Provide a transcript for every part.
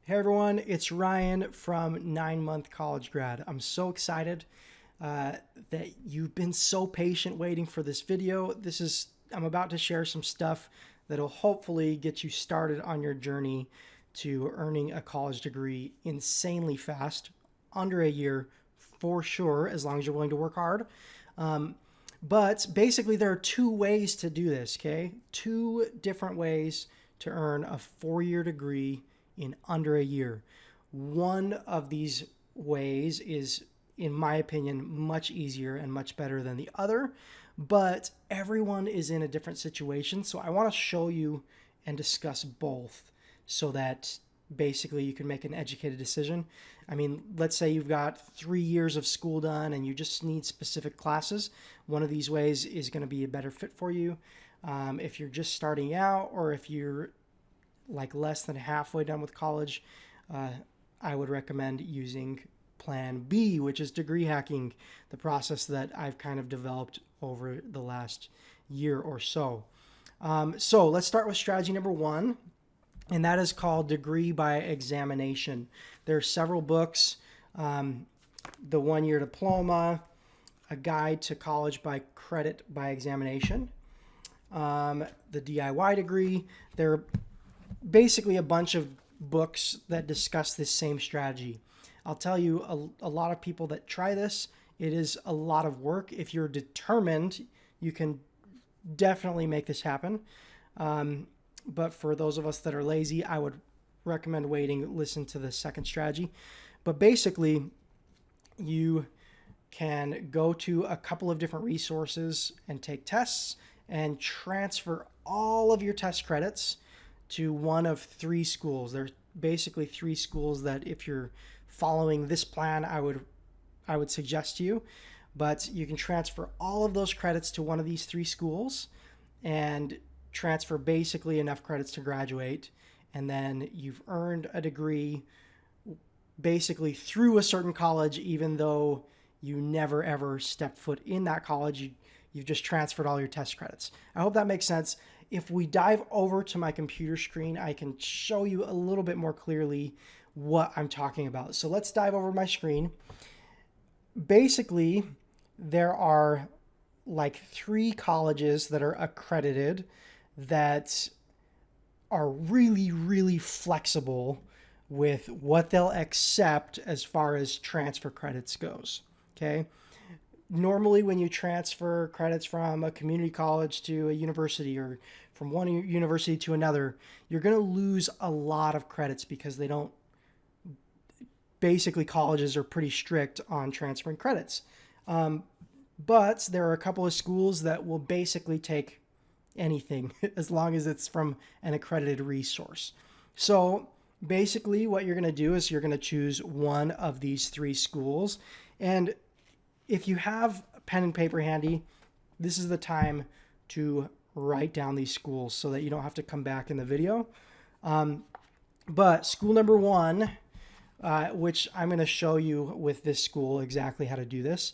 Hey everyone, it's Ryan from 9 Month College Grad. I'm so excited that you've been so patient waiting for this video. I'm about to share some stuff that'll hopefully get you started on your journey to earning a college degree insanely fast, under a year for sure, as long as you're willing to work hard. But basically, there are two ways to do this, okay? Two different ways to earn a 4 year degree in under a year. One of these ways is, in my opinion, much easier and much better than the other, but everyone is in a different situation. So I want to show you and discuss both so that basically you can make an educated decision. I mean, let's say you've got 3 years of school done and you just need specific classes. One of these ways is going to be a better fit for you. If you're just starting out, or if you're like less than halfway done with college, I would recommend using Plan B, which is degree hacking, the process that I've kind of developed over the last year or so. So let's start with strategy number one, and that is called Degree by Examination. There are several books, the 1 year diploma, A Guide to College by Credit by Examination, the DIY degree. There basically a bunch of books that discuss this same strategy. I'll tell you, a lot of people that try this, it is a lot of work. If you're determined, you can definitely make this happen. But for those of us that are lazy, I would recommend waiting, listen to the second strategy. But basically, you can go to a couple of different resources and take tests and transfer all of your test credits to one of three schools. There's basically three schools that, if you're following this plan, I would suggest to you. But you can transfer all of those credits to one of these three schools and transfer basically enough credits to graduate, and then you've earned a degree basically through a certain college, even though you never ever stepped foot in that college. You've just transferred all your test credits. I hope that makes sense. If we dive over to my computer screen, I can show you a little bit more clearly what I'm talking about. So let's dive over my screen. Basically, there are like three colleges that are accredited that are really, really flexible with what they'll accept as far as transfer credits goes. Okay. Normally, when you transfer credits from a community college to a university, or from one university to another, you're going to lose a lot of credits because they don't, basically colleges are pretty strict on transferring credits. But there are a couple of schools that will basically take anything as long as it's from an accredited resource. So basically what you're going to do is you're going to choose one of these three schools. And if you have a pen and paper handy, this is the time to write down these schools so that you don't have to come back in the video. But school number one, which I'm going to show you with this school exactly how to do this,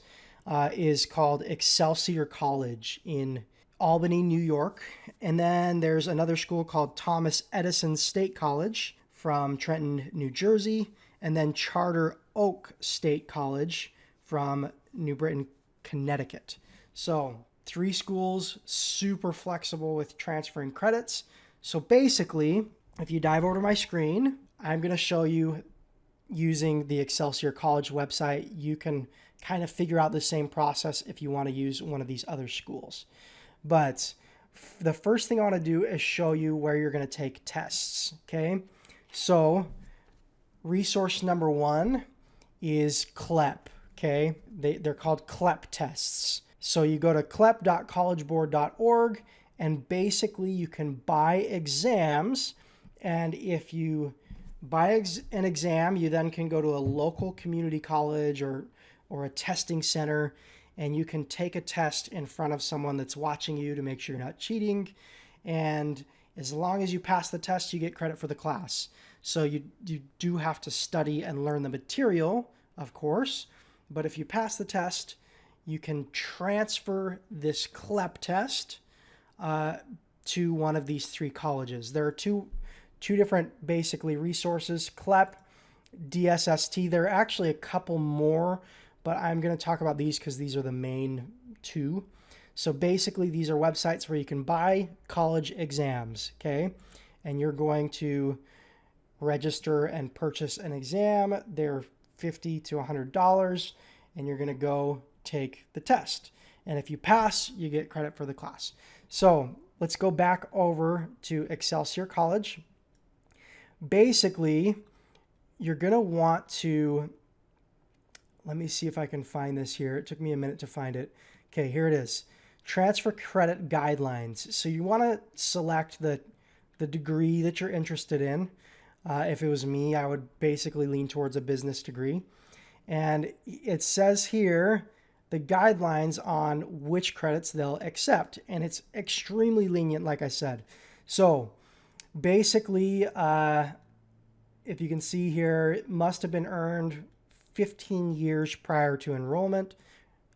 is called Excelsior College in Albany, New York. And then there's another school called Thomas Edison State College from Trenton, New Jersey. And then Charter Oak State College from New Britain, Connecticut. So three schools, super flexible with transferring credits. So basically, if you dive over to my screen, I'm going to show you using the Excelsior College website. You can kind of figure out the same process if you want to use one of these other schools. But the first thing I want to do is show you where you're going to take tests. Okay. So resource number one is CLEP. Okay, they're called CLEP tests. So you go to clep.collegeboard.org, and basically you can buy exams. And if you buy an exam, you then can go to a local community college or a testing center, and you can take a test in front of someone that's watching you to make sure you're not cheating. And as long as you pass the test, you get credit for the class. So you do have to study and learn the material, of course. But if you pass the test, you can transfer this CLEP test to one of these three colleges. There are two two different basically resources, CLEP, DSST. There are actually a couple more, but I'm going to talk about these because these are the main two. So basically, these are websites where you can buy college exams, okay? And you're going to register and purchase an exam. They're $50 to $100, and you're going to go take the test. And if you pass, you get credit for the class. So let's go back over to Excelsior College. Basically, you're going to want to, let me see if I can find this here. It took me a minute to find it. Okay, here it is. Transfer credit guidelines. So you want to select the degree that you're interested in. If it was me, I would basically lean towards a business degree. And it says here the guidelines on which credits they'll accept. And it's extremely lenient, like I said. So basically, if you can see here, it must have been earned 15 years prior to enrollment.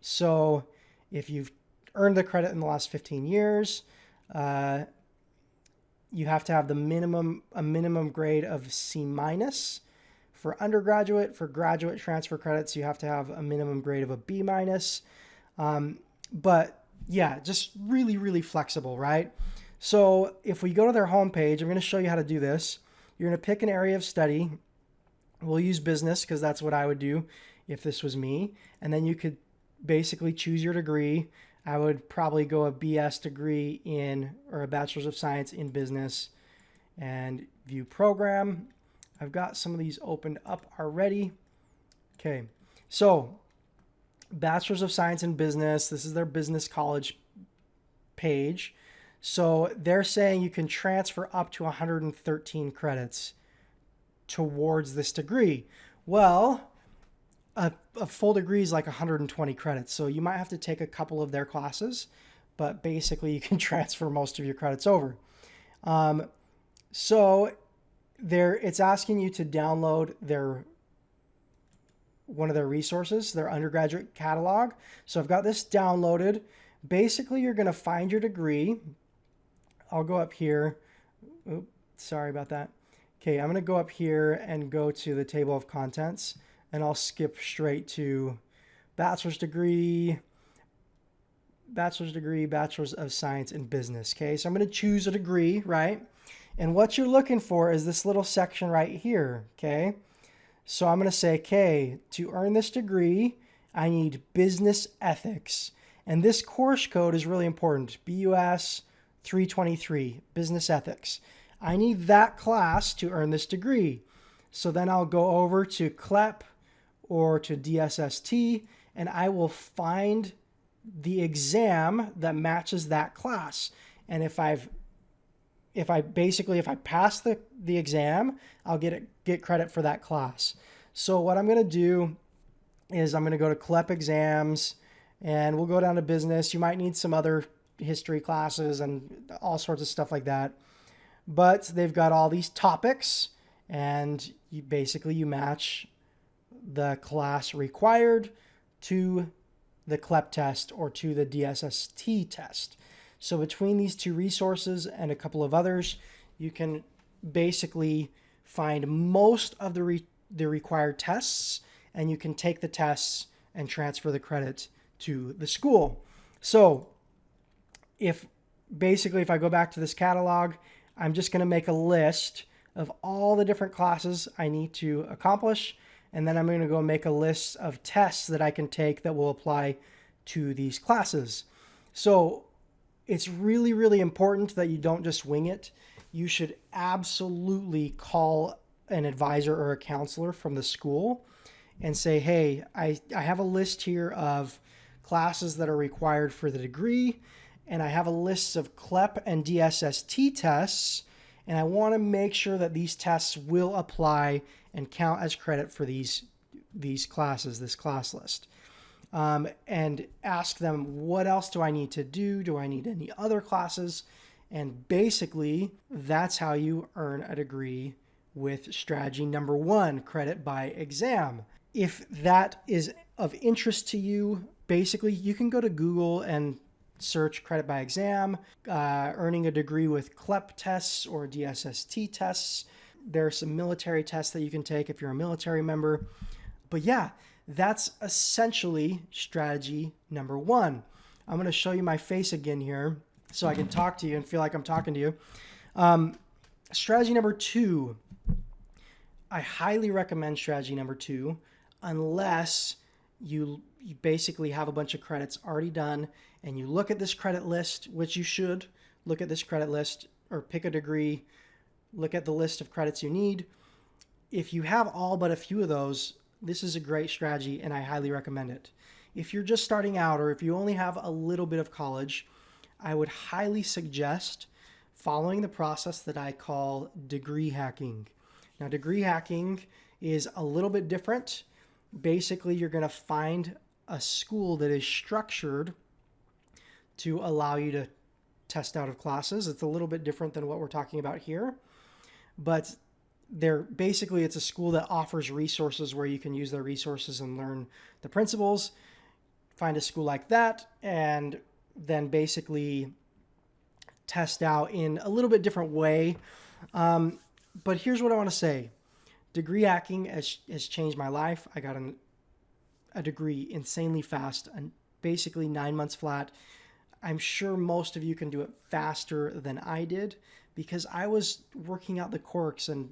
So if you've earned the credit in the last 15 years, you have to have a minimum grade of C minus. For undergraduate, for graduate transfer credits, you have to have a minimum grade of a B minus. But yeah, just really, really flexible, right? So if we go to their homepage, I'm going to show you how to do this. You're going to pick an area of study. We'll use business because that's what I would do if this was me. And then you could basically choose your degree. I would probably go a BS degree in, or a Bachelor's of Science in Business, and view program. I've got some of these opened up already. Okay, so Bachelor's of Science in Business, this is their business college page. So they're saying you can transfer up to 113 credits towards this degree. Well, a full degree is like 120 credits. So you might have to take a couple of their classes, but basically you can transfer most of your credits over. So it's asking you to download one of their resources, their undergraduate catalog. So I've got this downloaded. Basically, you're going to find your degree. I'll go up here. Oops, sorry about that. Okay, I'm going to go up here and go to the table of contents, and I'll skip straight to bachelor's degree, Bachelor's of Science in Business. Okay, so I'm going to choose a degree, right? And what you're looking for is this little section right here, okay? So I'm going to say, okay, to earn this degree, I need business ethics. And this course code is really important, BUS 323, business ethics. I need that class to earn this degree. So then I'll go over to CLEP or to DSST, and I will find the exam that matches that class. And if I pass the exam, I'll get credit for that class. So what I'm going to do is I'm going to go to CLEP exams, and we'll go down to business. You might need some other history classes and all sorts of stuff like that. But they've got all these topics, and you match the class required to the CLEP test or to the DSST test. So between these two resources and a couple of others, you can basically find most of the required tests, and you can take the tests and transfer the credit to the school. So if I go back to this catalog, I'm just going to make a list of all the different classes I need to accomplish, and then I'm going to go make a list of tests that I can take that will apply to these classes. So it's really, really important that you don't just wing it. You should absolutely call an advisor or a counselor from the school and say, hey, I have a list here of classes that are required for the degree, and I have a list of CLEP and DSST tests, and I want to make sure that these tests will apply and count as credit for these classes, this class list. And ask them, what else do I need to do? Do I need any other classes? And basically, that's how you earn a degree with strategy number 1, credit by exam. If that is of interest to you, basically, you can go to Google and search credit by exam, earning a degree with CLEP tests or DSST tests. There are some military tests that you can take if you're a military member. But yeah, that's essentially strategy number one. I'm going to show you my face again here so I can talk to you and feel like I'm talking to you. Strategy number two, I highly recommend strategy number two, unless you basically have a bunch of credits already done and you look at this credit list, which you should look at this credit list or pick a degree, look at the list of credits you need. If you have all but a few of those, this is a great strategy and I highly recommend it. If you're just starting out or if you only have a little bit of college, I would highly suggest following the process that I call degree hacking. Now, degree hacking is a little bit different. Basically, you're going to find a school that is structured to allow you to test out of classes. It's a little bit different than what we're talking about here, but it's a school that offers resources where you can use their resources and learn the principles. Find a school like that and then basically test out in a little bit different way. But here's what I want to say. Degree hacking has changed my life. I got a degree insanely fast, and basically 9 months flat. I'm sure most of you can do it faster than I did because I was working out the quirks and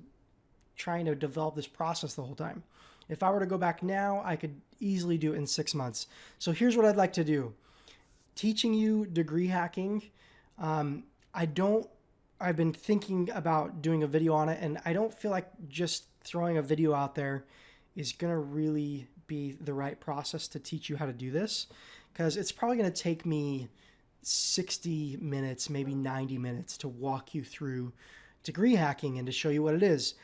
trying to develop this process the whole time. If I were to go back now, I could easily do it in 6 months. So here's what I'd like to do. Teaching you degree hacking. I've been thinking about doing a video on it, and I don't feel like just throwing a video out there is going to really be the right process to teach you how to do this, because it's probably going to take me 60 minutes, maybe 90 minutes to walk you through degree hacking and to show you what it is.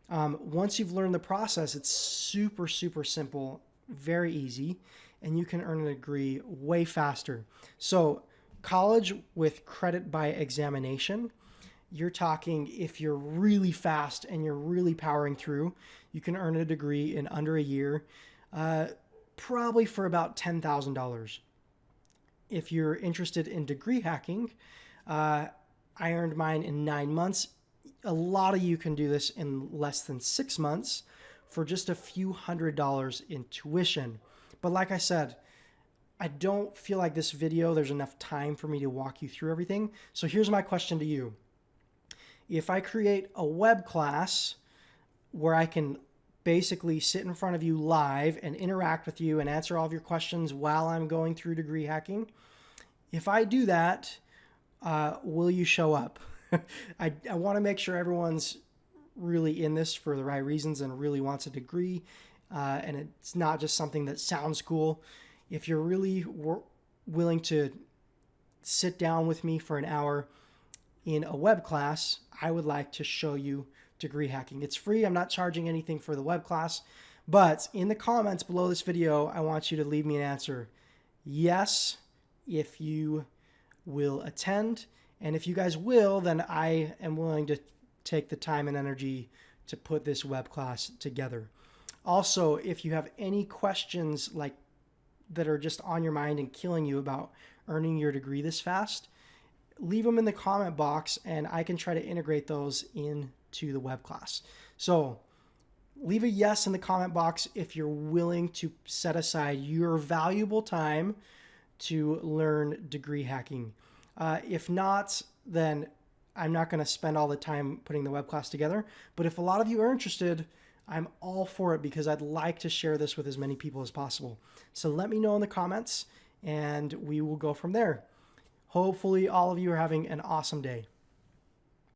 Once you've learned the process, it's super, super simple, very easy, and you can earn a degree way faster. So college with credit by examination, you're talking if you're really fast and you're really powering through, you can earn a degree in under a year, probably for about $10,000. If you're interested in degree hacking, I earned mine in 9 months. A lot of you can do this in less than 6 months for just a few $100s in tuition. But like I said, I don't feel like this video, there's enough time for me to walk you through everything. So here's my question to you. If I create a web class where I can basically sit in front of you live and interact with you and answer all of your questions while I'm going through degree hacking, if I do that, will you show up? I want to make sure everyone's really in this for the right reasons and really wants a degree, and it's not just something that sounds cool. If you're really willing to sit down with me for an hour in a web class, I would like to show you degree hacking. It's free. I'm not charging anything for the web class, but in the comments below this video, I want you to leave me an answer. Yes, if you will attend. And if you guys will, then I am willing to take the time and energy to put this web class together. Also, if you have any questions that are just on your mind and killing you about earning your degree this fast, leave them in the comment box and I can try to integrate those into the web class. So leave a yes in the comment box if you're willing to set aside your valuable time to learn degree hacking. If not, then I'm not going to spend all the time putting the web class together. But if a lot of you are interested, I'm all for it because I'd like to share this with as many people as possible. So let me know in the comments and we will go from there. Hopefully all of you are having an awesome day.